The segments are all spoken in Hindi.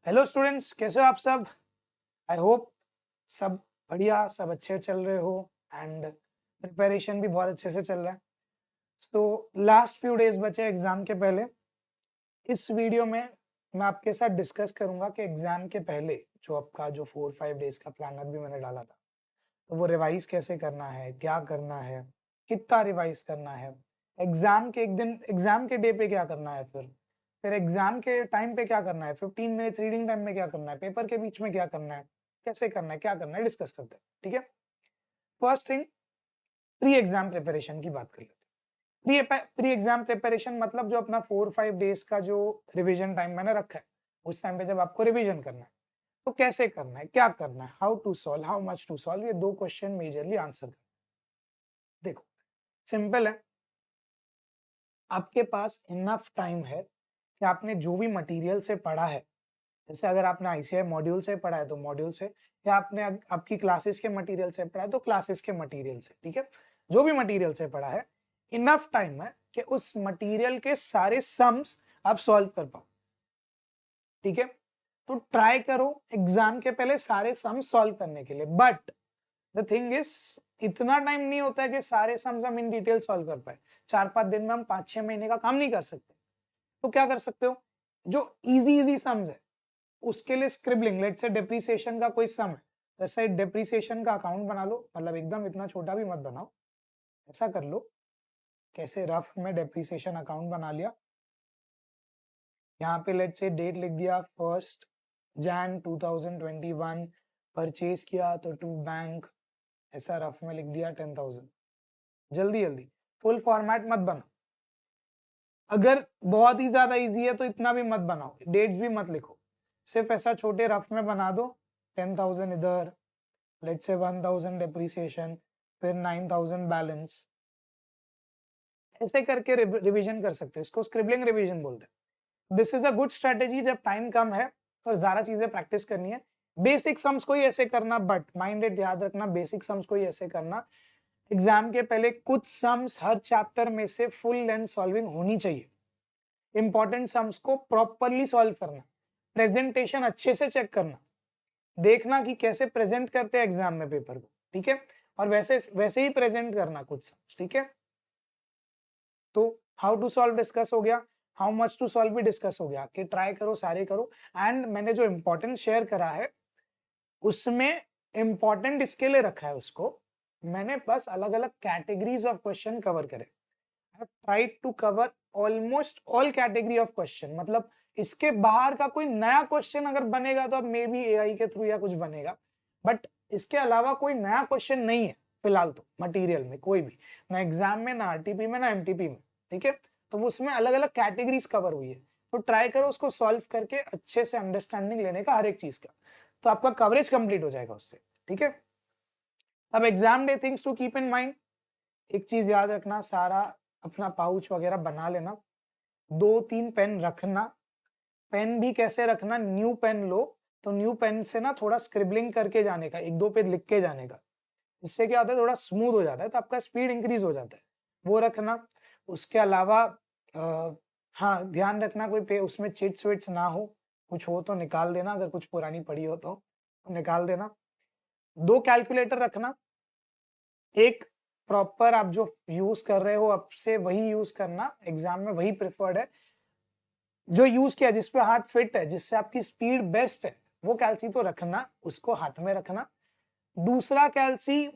हेलो स्टूडेंट्स, कैसे हो आप सब? आई होप सब बढ़िया, सब अच्छे चल रहे हो एंड प्रिपरेशन भी बहुत अच्छे से चल रहा है। तो लास्ट फ्यू डेज बचे एग्जाम के पहले। इस वीडियो में मैं आपके साथ डिस्कस करूंगा कि एग्जाम के पहले जो आपका जो 4-5 डेज का प्लानर भी मैंने डाला था, तो वो रिवाइज कैसे करना है, क्या करना है, कितना रिवाइज करना है, एग्जाम के एक दिन, एग्जाम के डे पे क्या करना है, फिर एग्जाम के टाइम पे क्या करना है, 15 मिनट्स रीडिंग टाइम में क्या करना है, पेपर के बीच में क्या करना है, कैसे करना है, क्या करना है, डिस्कस करते हैं। ठीक है, first thing, pre exam preparation की बात कर लेते हैं। प्री एग्जाम प्रिपरेशन मतलब जो अपना 4-5 डेज का जो रिविजन टाइम मैंने रखा है, उस टाइम पे जब आपको रिविजन करना है तो कैसे करना है, क्या करना है, how to solve, how much to solve, ये दो क्वेश्चन मेजरली आंसर करना। देखो, सिंपल है, आपके पास इनफ टाइम है कि आपने जो भी मटेरियल से पढ़ा है, जैसे अगर आपने आईसीआई मॉड्यूल से पढ़ा है तो मॉड्यूल से, या आपने आपकी क्लासेस के मटेरियल से पढ़ा है तो क्लासेस के मटेरियल से, ठीक है, जो भी मटेरियल से पढ़ा है, इनफ टाइम है कि उस मटेरियल के सारे सम्स आप सॉल्व कर पाओ। ठीक है, तो ट्राई करो एग्जाम के पहले सारे सम सॉल्व करने के लिए, बट द थिंग इज इतना टाइम नहीं होता है कि सारे सम्स हम इन डिटेल सॉल्व कर पाए। 4-5 दिन में हम 5-6 महीने का काम नहीं कर सकते। तो क्या कर सकते हो, जो इजी इजी सम्स है उसके लिए स्क्रिबलिंग, लेट से डेप्रिसिएशन का कोई सम है, जैसे डेप्रिसिएशन का अकाउंट बना लो, मतलब एकदम इतना छोटा भी मत बनाओ, ऐसा कर लो, कैसे रफ में डेप्रिसिएशन अकाउंट बना लिया, यहाँ पे लेट से डेट लिख दिया 1 Jan 2021, परचेज किया तो टू बैंक, ऐसा रफ में लिख दिया 10,000। जल्दी जल्दी, फुल फॉर्मेट मत बना। अगर बहुत ही ज्यादा इजी है तो इतना भी मत बनाओ, डेट्स भी मत लिखो, सिर्फ ऐसा छोटे रफ में बना दो, 10,000 इधर, लेट्स से 1,000 डेप्रिसिएशन, फिर 9,000 बैलेंस, ऐसे करके रिवीजन कर सकते हो। इसको स्क्रिबलिंग रिवीजन बोलते हैं। This is a good strategy जब टाइम कम है और ज्यादा चीजें प्रैक्टिस करनी है। बेसिक सम्स को ही ऐसे करना, बट माइंडेड याद रखना, बेसिक सम्स को ही ऐसे करना। एग्जाम के पहले कुछ सम्स हर चैप्टर में से फुल लेंथ सॉल्विंग होनी चाहिए। इंपॉर्टेंट सम्स को प्रॉपरली सॉल्व करना, प्रेजेंटेशन अच्छे से चेक करना, देखना कि कैसे प्रेजेंट करते हैं एग्जाम में पेपर को, ठीक है, और वैसे वैसे ही प्रेजेंट करना कुछ सम्स, ठीक है। तो हाउ टू सॉल्व डिस्कस हो गया, हाउ मच टू सॉल्व भी डिस्कस हो गया कि ट्राई करो, सारे करो। एंड मैंने जो इंपॉर्टेंट शेयर करा है उसमें इंपॉर्टेंट इसके लिए रखा है, उसको मैंने बस अलग अलग कैटेगरीज ऑफ क्वेश्चन कवर करे। I tried to cover almost all category of question, मतलब इसके बाहर का कोई नया क्वेश्चन अगर बनेगा तो अब मे बी एआई के थ्रू या कुछ बनेगा, बट इसके अलावा कोई नया क्वेश्चन नहीं है फिलहाल तो मटेरियल में, कोई भी, ना एग्जाम में, ना आरटीपी में, ना एमटीपी में, ठीक है। तो वो उसमें अलग अलग कैटेगरीज कवर हुई है, तो ट्राई करो उसको सॉल्व करके अच्छे से अंडरस्टैंडिंग लेने का हर एक चीज का, तो आपका कवरेज कंप्लीट हो जाएगा उससे, ठीक है। अब exam day things to keep in mind, एक चीज याद रखना, सारा अपना पाउच वगैरह बना लेना, 2-3 पेन रखना। पेन भी कैसे रखना, न्यू पेन लो, तो न्यू पेन से ना थोड़ा स्क्रिबलिंग करके जाने का, 1-2 पेज लिख के जाने का, इससे क्या होता है, थोड़ा स्मूथ हो जाता है, तो आपका स्पीड इंक्रीज हो जाता है, वो रखना। उसके अलावा हाँ, ध्यान रखना कोई उसमें चिट्स विट्स ना हो, कुछ हो तो निकाल देना, अगर कुछ पुरानी पड़ी हो तो निकाल देना। 2 कैलकुलेटर रखना, एक प्रॉपर आप जो यूज कर रहे हो अब से वही यूज करना, एग्जाम में वही प्रिफर्ड है, जो यूज किया, जिसपे हाथ फिट है, जिससे आपकी स्पीड बेस्ट है, वो कैल्सी तो रखना, उसको हाथ में रखना। दूसरा कैल्सी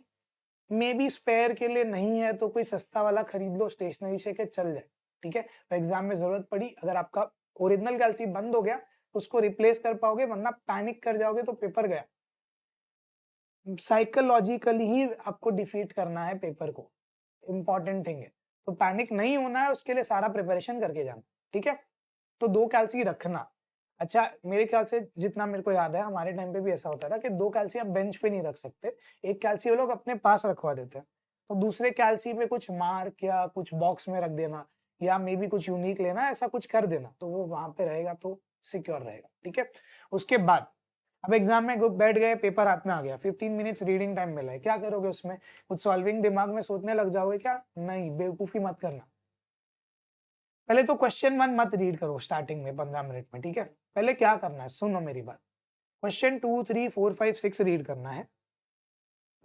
मे बी स्पेयर के लिए नहीं है तो कोई सस्ता वाला खरीद लो स्टेशनरी से, के चल जाए, ठीक है। तो एग्जाम में जरूरत पड़ी, अगर आपका ओरिजिनल कैल्सी बंद हो गया तो उसको रिप्लेस कर पाओगे, वरना पैनिक कर जाओगे तो पेपर गया। साइकोलॉजिकली ही आपको डिफीट करना है पेपर को, इंपॉर्टेंट थिंग है, तो पैनिक नहीं होना है, उसके लिए सारा प्रिपरेशन करके जाना, ठीक है। तो 2 कैल्सी रखना। अच्छा, मेरे ख्याल से जितना मेरे को याद है, हमारे टाइम पे भी ऐसा होता था कि 2 कैल्सी आप बेंच पे नहीं रख सकते, एक कैल्सी वो लोग अपने पास रखवा देते हैं, तो दूसरे कैल्सी पे कुछ मार्क या कुछ बॉक्स में रख देना, या मे बी कुछ यूनिक लेना, ऐसा कुछ कर देना, तो वो वहां पे रहेगा तो सिक्योर रहेगा, ठीक है। उसके बाद अब एग्जाम में बैठ गए, पेपर हाथ में आ गया, 15 मिनट्स रीडिंग टाइम मिला है, क्या करोगे उसमें, कुछ सॉल्विंग दिमाग में सोचने लग जाओगे क्या? नहीं, बेवकूफी मत करना। पहले तो क्वेश्चन 1 मत रीड करो स्टार्टिंग में 15 मिनट में, ठीक है। पहले क्या करना है, सुनो मेरी बात। क्वेश्चन 2, 3, 4, 5, 6 रीड करना है,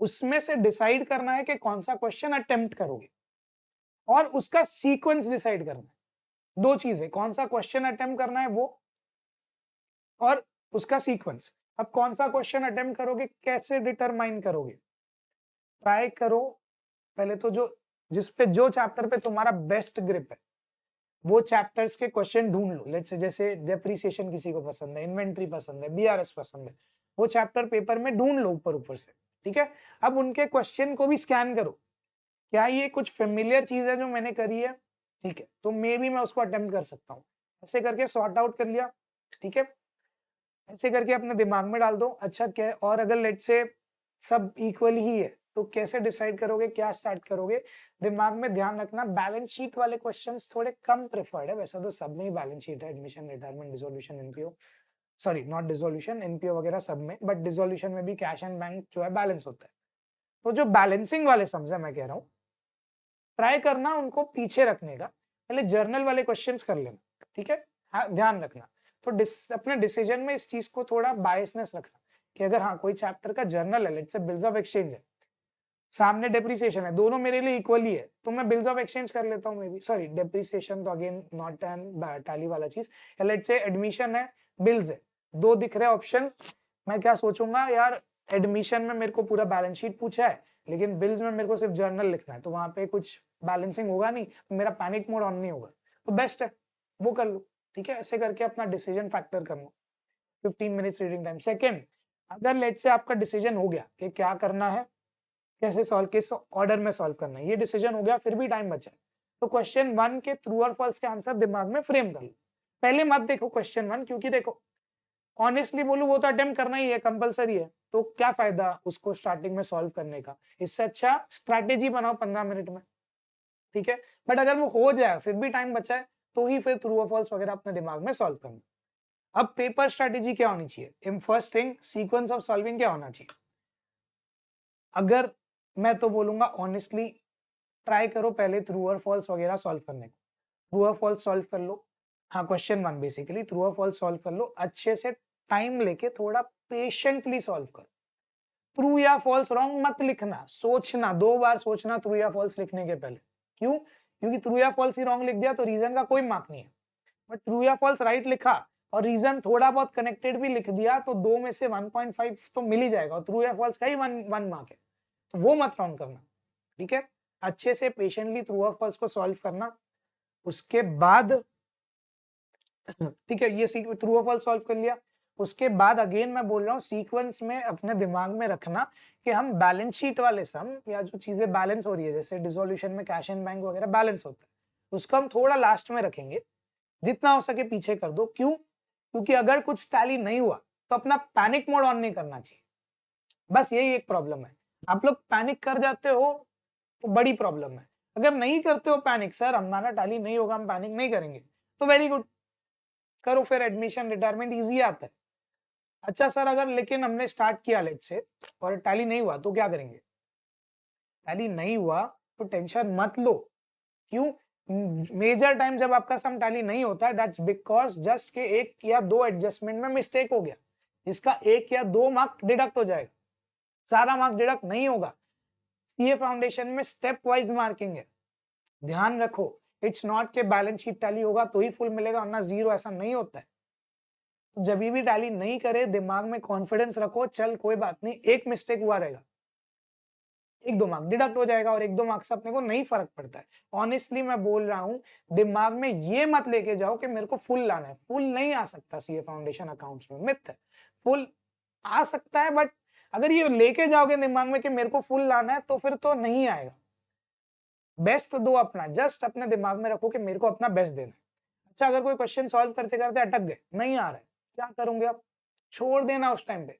उसमें से डिसाइड करना है कि कौन सा क्वेश्चन अटेम्प्ट करोगे और उसका सीक्वेंस डिसाइड करना है। दो चीजें, कौन सा क्वेश्चन अटेम्प्ट करना है वो और उसका सीक्वेंस। अब कौन सा क्वेश्चन अटेम्प्ट करोगे कैसे डिटरमाइन करोगे? ट्राई करो पहले तो जिस पे जो चैप्टर पे तुम्हारा बेस्ट ग्रिप है वो चैप्टर्स के क्वेश्चन ढूंढ लो। लेट्स से जैसे डेप्रिसिएशन किसी को पसंद है, इन्वेंट्री पसंद है, बीआरएस पसंद है, वो चैप्टर पेपर में ढूंढ लो ऊपर ऊपर से, ठीक है। अब उनके क्वेश्चन को भी स्कैन करो, क्या ये कुछ फेमिलियर चीज है जो मैंने करी है, ठीक है, तो मे बी मैं उसको अटेम्प्ट कर सकता हूँ। ऐसे करके सॉर्ट आउट कर लिया, ठीक है। ऐसे करके अपने दिमाग में डाल दो। अच्छा क्या है, और अगर लेट्स से सब इक्वल ही है तो कैसे डिसाइड करोगे, क्या स्टार्ट करोगे? दिमाग में ध्यान रखना बैलेंस शीट वाले क्वेश्चंस थोड़े कम प्रेफर्ड है, वैसे तो सब में ही बैलेंस शीट है, admission, retirement, dissolution, NPO, sorry not dissolution, NPO वगैरह सब में, बट डिसोल्यूशन में भी कैश एंड बैंक जो है बैलेंस होता है। तो जो बैलेंसिंग वाले सम्स है मैं कह रहा हूँ, ट्राई करना उनको पीछे रखने का, पहले जर्नल वाले क्वेश्चंस कर लेना, ठीक है। हाँ ध्यान रखना, तो अपने डिसीजन में इस चीज को थोड़ा बायसनेस रखना कि अगर हाँ कोई चैप्टर का जर्नल है, let's say bills of exchange है, सामने डेप्रिसिएशन है, दोनों मेरे लिए इक्वल ही है, तो मैं बिल्स ऑफ एक्सचेंज कर लेता हूँ, मे बी सॉरी डेप्रिसिएशन तो अगेन नॉट एन टैली वाला चीज, या लेट्स से एडमिशन है, बिल्स है, दो दिख रहे ऑप्शन, मैं क्या सोचूंगा यार, एडमिशन में मेरे को पूरा बैलेंस शीट पूछा है लेकिन बिल्स में मेरे को सिर्फ जर्नल लिखना है, तो वहां पे कुछ बैलेंसिंग होगा नहीं, मेरा पैनिक मोड ऑन नहीं होगा, तो बेस्ट है वो कर लो, ठीक है। ऐसे करके अपना डिसीजन फैक्टर कर लो। 15 मिनट्स रीडिंग टाइम। सेकंड, अगर लेट से आपका डिसीजन हो गया कि क्या करना है, कैसे सॉल्व, किस ऑर्डर में सॉल्व करना है, ये डिसीजन हो गया, फिर भी टाइम बचा है, तो क्वेश्चन 1 के ट्रू और फॉल्स के आंसर दिमाग में फ्रेम कर लो। पहले मत देखो क्वेश्चन 1, क्योंकि देखो ऑनेस्टली बोलूं वो तो अटेम्प्ट करना ही है, कंपलसरी है, तो क्या फायदा उसको स्टार्टिंग में सॉल्व करने का, इससे अच्छा स्ट्रैटेजी बनाओ 15 मिनट में, ठीक है। बट अगर वो हो जाए फिर भी टाइम बचा है, तो ही फिर ट्रू और फॉल्स वगैरह अपने दिमाग में सॉल्व करना। अब पेपर स्ट्रैटेजी क्या होनी चाहिए? In first thing sequence of solving क्या होना चाहिए? अगर मैं तो बोलूंगा ऑनेस्टली ट्राई करो पहले ट्रू और फॉल्स वगैरह सॉल्व करने को, ट्रू और फॉल्स सॉल्व कर लो। हाँ क्वेश्चन 1 बेसिकली ट्रू और फॉल्स सॉल्व कर लो, अच्छे से टाइम लेके थोड़ा पेशेंटली सॉल्व करो। ट्रू या फॉल्स रॉन्ग मत लिखना, सोचना, 2 बार सोचना ट्रू या फॉल्स लिखने के पहले। क्यों? क्योंकि ट्रू या फॉल्स ही रॉन्ग लिख दिया तो रीजन का कोई मार्क नहीं है, बट ट्रू या फॉल्स राइट लिखा और रीजन थोड़ा बहुत कनेक्टेड भी लिख दिया तो 2 में से 1.5 तो मिल ही जाएगा, और ट्रू या फॉल्स का ही 1 मार्क है, तो वो मत रॉन्ग करना, ठीक है। अच्छे से पेशेंटली ट्रू और फॉल्स को सॉल्व करना, उसके बाद ठीक है, ये ट्रू और फॉल्स सॉल्व कर लिया, उसके बाद अगेन मैं बोल रहा हूँ सीक्वेंस में अपने दिमाग में रखना कि हम बैलेंस शीट वाले सम या जो चीजें बैलेंस हो रही है, जैसे डिसोल्यूशन में कैश एंड बैंक वगैरह बैलेंस होता है, उसको हम थोड़ा लास्ट में रखेंगे, जितना हो सके पीछे कर दो। क्यों? क्योंकि अगर कुछ टैली नहीं हुआ तो अपना पैनिक मोड ऑन नहीं करना चाहिए, बस यही एक प्रॉब्लम है, आप लोग पैनिक कर जाते हो तो बड़ी प्रॉब्लम है। अगर नहीं करते हो पैनिक, सर हमारा टैली नहीं होगा, हम पैनिक नहीं करेंगे, तो वेरी गुड, करो, फिर एडमिशन रिटायरमेंट इजी आता है। अच्छा सर अगर लेकिन हमने स्टार्ट किया लेट से और टैली नहीं हुआ तो क्या करेंगे? टैली नहीं हुआ तो टेंशन मत लो। क्यों? मेजर टाइम जब आपका सम टैली नहीं होता है, दैट्स बिकॉज जस्ट के 1 या 2 एडजस्टमेंट में मिस्टेक हो गया, जिसका 1 या 2 मार्क डिडक्ट हो जाएगा, सारा मार्क डिडक्ट नहीं होगा। सीए फाउंडेशन में स्टेप वाइज मार्किंग है, ध्यान रखो। इट्स नॉट के बैलेंस शीट टैली होगा तो ही फुल मिलेगा वरना जीरो, ऐसा नहीं होता है। तो जब भी टैली नहीं करे दिमाग में कॉन्फिडेंस रखो, चल कोई बात नहीं, एक मिस्टेक हुआ रहेगा, 1-2 मार्क डिडक्ट हो जाएगा और 1-2 मार्क्स से अपने को नहीं फर्क पड़ता है। ऑनेस्टली मैं बोल रहा हूँ, दिमाग में ये मत लेके जाओ कि मेरे को फुल लाना है, फुल नहीं आ सकता सीए फाउंडेशन अकाउंट्स में, मिथ है। फुल आ सकता है बट अगर ये लेके जाओगे दिमाग में कि मेरे को फुल लाना है तो फिर तो नहीं आएगा। बेस्ट दो अपना, जस्ट अपने दिमाग में रखो कि मेरे को अपना बेस्ट देना है। अच्छा अगर कोई क्वेश्चन सॉल्व करते करते अटक गए, नहीं आ रहा है, क्या करोगे आप? छोड़ देना उस टाइम पे,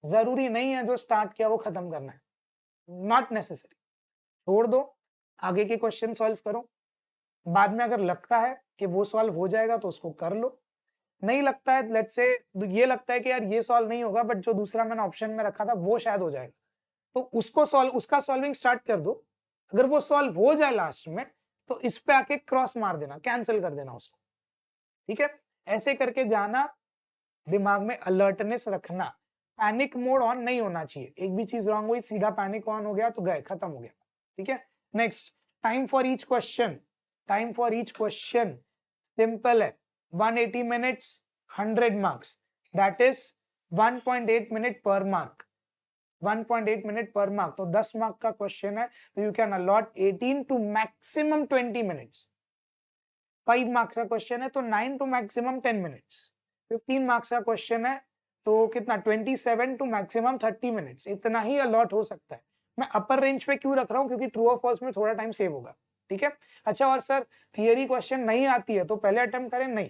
जरूरी नहीं है जो स्टार्ट किया वो खत्म करना है, नॉट नेसेसरी, छोड़ दो, आगे के क्वेश्चन सॉल्व करो। बाद में अगर लगता है कि वो सॉल्व हो जाएगा तो उसको कर लो, नहीं लगता है, लेट्स से ये लगता है कि यार ये सॉल्व नहीं होगा बट जो दूसरा मैंने ऑप्शन में रखा था वो शायद हो जाएगा, तो उसको सॉल्व, उसका सॉल्विंग स्टार्ट कर दो। अगर वो सॉल्व हो जाए लास्ट में तो इस पे आके क्रॉस मार देना, कैंसिल कर देना उसको, ठीक है। ऐसे करके जाना, दिमाग में अलर्टनेस रखना, पैनिक मोड ऑन नहीं होना चाहिए। एक भी चीज रॉन्ग हुई सीधा पैनिक ऑन हो गया तो गए, खत्म हो गया। ठीक है, next, time for each question. Time for each question simple है, 180 minutes 100 marks, that is 1.8 minute per mark. 1.8 minute per mark, तो 10 मार्क का क्वेश्चन है तो you can allot 18 to maximum 20 minutes. 5 marks का क्वेश्चन है तो 9 टू मैक्सिमम 10 मिनट्स। 15 मार्क्स का क्वेश्चन है तो कितना, 27 टू मैक्सिमम 30 मिनट्स, इतना ही अलॉट हो सकता है। मैं अपर रेंज पे क्यों रख रहा हूँ, क्योंकि ट्रू और फॉल्स में थोड़ा टाइम सेव होगा। ठीक है, अच्छा और सर थियरी क्वेश्चन नहीं आती है तो पहले अटेम्प्ट करें? नहीं,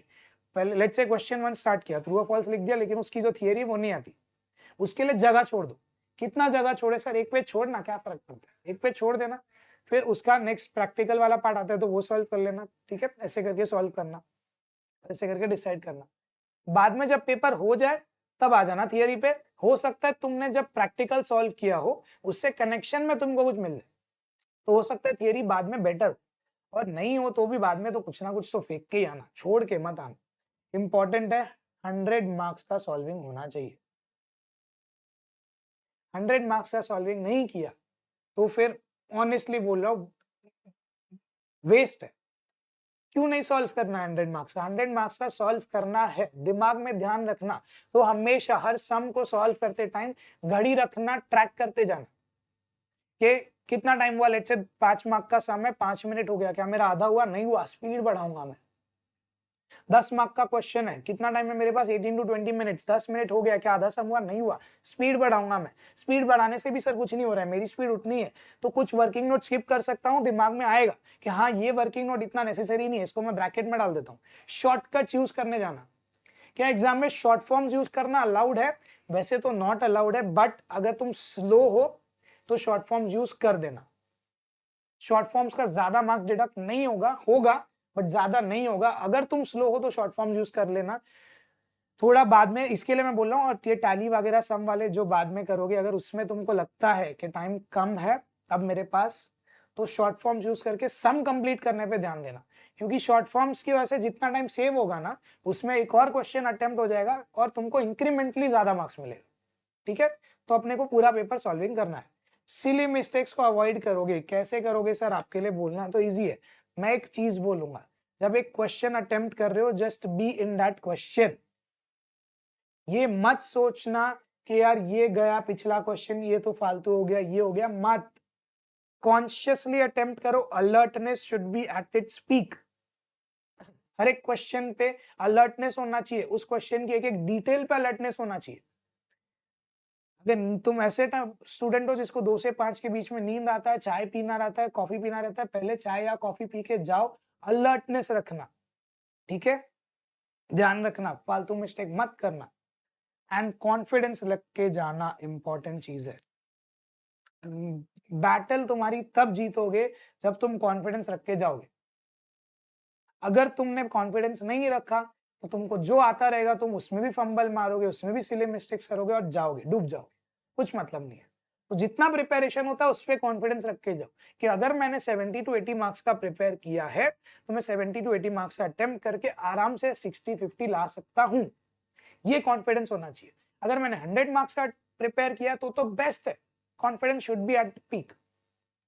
पहले लेट्स से क्वेश्चन 1 स्टार्ट किया, ट्रू और फॉल्स लिख दिया, लेकिन उसकी जो थियरी वो नहीं आती, उसके लिए जगह छोड़ दो। कितना जगह छोड़े सर? एक पेज छोड़ना, क्या फर्क पड़ता है, एक पेज छोड़ देना, फिर उसका नेक्स्ट प्रैक्टिकल वाला पार्ट आता है तो वो सॉल्व कर लेना। ठीक है, ऐसे करके सॉल्व करना, ऐसे करके डिसाइड करना। बाद में जब पेपर हो जाए तब आ जाना थियरी पे। हो सकता है तुमने जब प्रैक्टिकल सॉल्व किया हो उससे कनेक्शन में तुमको कुछ मिल जाए, तो हो सकता है थियरी बाद में बेटर हो, और नहीं हो तो भी बाद में तो कुछ ना कुछ तो फेंक के ही आना, छोड़ के मत आना। इंपॉर्टेंट है, 100 मार्क्स का सॉल्विंग होना चाहिए। 100 मार्क्स का सॉल्विंग नहीं किया तो फिर ऑनेस्टली बोल रहा हूँ वेस्ट है। क्यों नहीं सॉल्व करना 100 मार्क्स का? 100 मार्क्स का सॉल्व करना है, दिमाग में ध्यान रखना, तो हमेशा हर सम को सॉल्व करते टाइम घड़ी रखना, ट्रैक करते जाना कि कितना टाइम हुआ। लेट्स से 5 मार्क का सम है, 5 मिनट हो गया, क्या मेरा आधा हुआ? नहीं हुआ, स्पीड बढ़ाऊंगा मैं। 10 मार्क का क्वेश्चन है, कितना टाइम है मेरे पास? 18 टू 20 मिनट्स, 10 मिनट हो गया, क्या आधा सम हुआ? नहीं हुआ, स्पीड बढ़ाऊंगा मैं। स्पीड बढ़ाने से भी सर कुछ नहीं हो रहा है, मेरी स्पीड उतनी है, तो कुछ वर्किंग नोट स्किप कर सकता हूँ, दिमाग में आएगा कि हाँ ये वर्किंग नोट इतना नेसेसरी नहीं है, इसको मैं ब्रैकेट में डाल देता हूँ। शॉर्टकट यूज करने जाना। क्या एग्जाम में शॉर्ट फॉर्म्स यूज करना अलाउड है? वैसे तो नॉट अलाउड है, बट अगर तुम स्लो हो तो शॉर्ट फॉर्म्स यूज कर देना। शॉर्ट फॉर्म्स का ज्यादा मार्क्स डिडक्ट नहीं होगा, होगा बट ज्यादा नहीं होगा। अगर तुम स्लो हो तो शॉर्ट फॉर्म्स यूज कर लेना। थोड़ा बाद में, इसके लिए मैं बोल रहा हूँ, और ये टैली वगैरह सम वाले जो बाद में करोगे, अगर उसमें तुमको लगता है कि टाइम कम है अब मेरे पास, तो शॉर्ट फॉर्म्स यूज करके सम कंप्लीट करने पे ध्यान देना, क्योंकि शॉर्ट फॉर्म्स की वजह से जितना टाइम सेव होगा ना, उसमें एक और क्वेश्चन अटेम्प्ट हो जाएगा और तुमको इंक्रीमेंटली ज्यादा मार्क्स मिलेगा। ठीक है, तो अपने को पूरा पेपर सॉल्विंग करना है। सिली मिस्टेक्स को अवॉइड करोगे, कैसे करोगे सर? आपके लिए बोलना तो इजी है, मैं एक चीज बोलूंगा, जब एक क्वेश्चन अटेम्प्ट कर रहे हो, just be in that question. ये मत सोचना कि यार ये गया पिछला क्वेश्चन, ये तो फालतू हो गया, ये हो गया, मत। कॉन्शियसली अटेम्प्ट करो, alertness should be at its peak. हर एक क्वेश्चन पे अलर्टनेस होना चाहिए, उस क्वेश्चन की एक एक डिटेल पे अलर्टनेस होना चाहिए। अगर तुम ऐसे स्टूडेंट हो जिसको 2 से 5 के बीच में नींद आता है, चाय पीना रहता है, कॉफी पीना रहता है, पहले चाय या कॉफी पी के जाओ, अलर्टनेस रखना। ठीक है, ध्यान रखना, फालतू मिस्टेक मत करना, एंड कॉन्फिडेंस रख के जाना इंपॉर्टेंट चीज है। बैटल तुम्हारी तब जीतोगे जब तुम कॉन्फिडेंस रख के जाओगे। अगर तुमने कॉन्फिडेंस नहीं रखा तो तुमको जो आता रहेगा तुम उसमें भी फंबल मारोगे, उसमें भी सिली मिस्टेक्स करोगे और जाओगे, डूब जाओगे, कुछ मतलब नहीं है। तो जितना प्रिपरेशन होता है उस पर कॉन्फिडेंस रख के जाओ कि अगर मैंने 70 टू 80 मार्क्स का प्रिपेयर किया है तो मैं 70 टू 80 मार्क्स का अटेम्प्ट करके आराम से 60-50 ला सकता हूं। ये कॉन्फिडेंस होना चाहिए। अगर मैंने 100 मार्क्स का प्रिपेयर किया तो बेस्ट है, confidence should be at peak.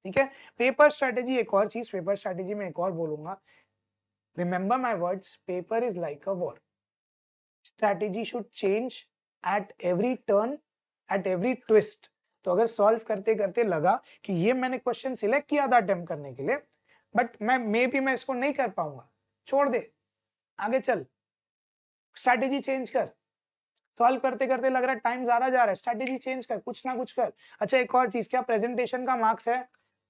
ठीक है, पेपर स्ट्रेटेजी एक और चीज, पेपर स्ट्रेटेजी में एक और बोलूंगा, remember my words, paper is like a war, strategy should change at every turn, at every twist। तो अगर सॉल्व करते करते लगा कि ये मैंने क्वेश्चन सिलेक्ट किया था अटेम्प्ट करने के लिए, बट मैं इसको नहीं कर पाऊंगा, छोड़ दे, आगे चल, स्ट्रैटेजी चेंज कर। सॉल्व करते करते लग रहा है टाइम ज्यादा जा रहा है, स्ट्रैटेजी चेंज कर, कुछ ना कुछ कर। अच्छा एक और चीज, क्या प्रेजेंटेशन का मार्क्स है?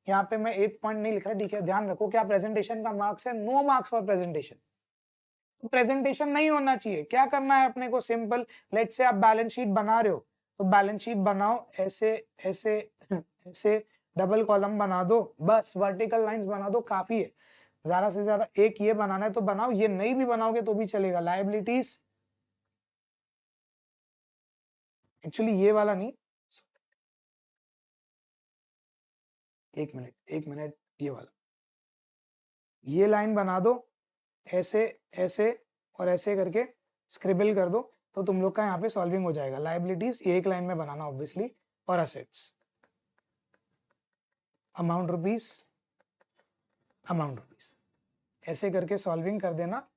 यहाँ पे मैं 8 पॉइंट नहीं लिख रहा, ठीक है, ध्यान रखो, क्या प्रेजेंटेशन का मार्क्स है? No marks for presentation. तो प्रेजेंटेशन नहीं होना चाहिए। क्या करना है अपने को? सिंपल, लेट्स से आप बैलेंस शीट बना रहे हो तो बैलेंस शीट बनाओ, ऐसे ऐसे ऐसे डबल कॉलम बना दो, बस वर्टिकल लाइंस बना दो, काफी है। ज्यादा से ज्यादा एक ये बनाना है तो बनाओ, ये नहीं भी बनाओगे तो भी चलेगा। लायबिलिटीज, एक्चुअली ये वाला नहीं, एक मिनट, ये वाला, ये लाइन बना दो, ऐसे ऐसे और ऐसे करके स्क्रिबल कर दो, तो तुम लोग का यहाँ पे सॉल्विंग हो जाएगा। लाइबिलिटीज एक लाइन में बनाना ऑब्वियसली, और असेट्स अमाउंट रुपीस ऐसे करके सॉल्विंग कर देना।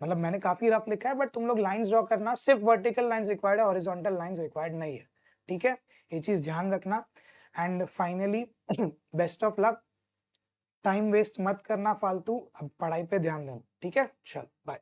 मतलब मैंने काफी रफ लिखा है, बट तुम लोग लाइंस ड्रॉ करना, सिर्फ वर्टिकल लाइंस रिक्वायर्ड है, हॉरिजॉन्टल लाइंस रिक्वायर्ड नहीं है, ठीक है, ये चीज ध्यान रखना। And finally best of luck, time waste मत करना फालतू, अब पढ़ाई पे ध्यान देना, ठीक है, चल बाय।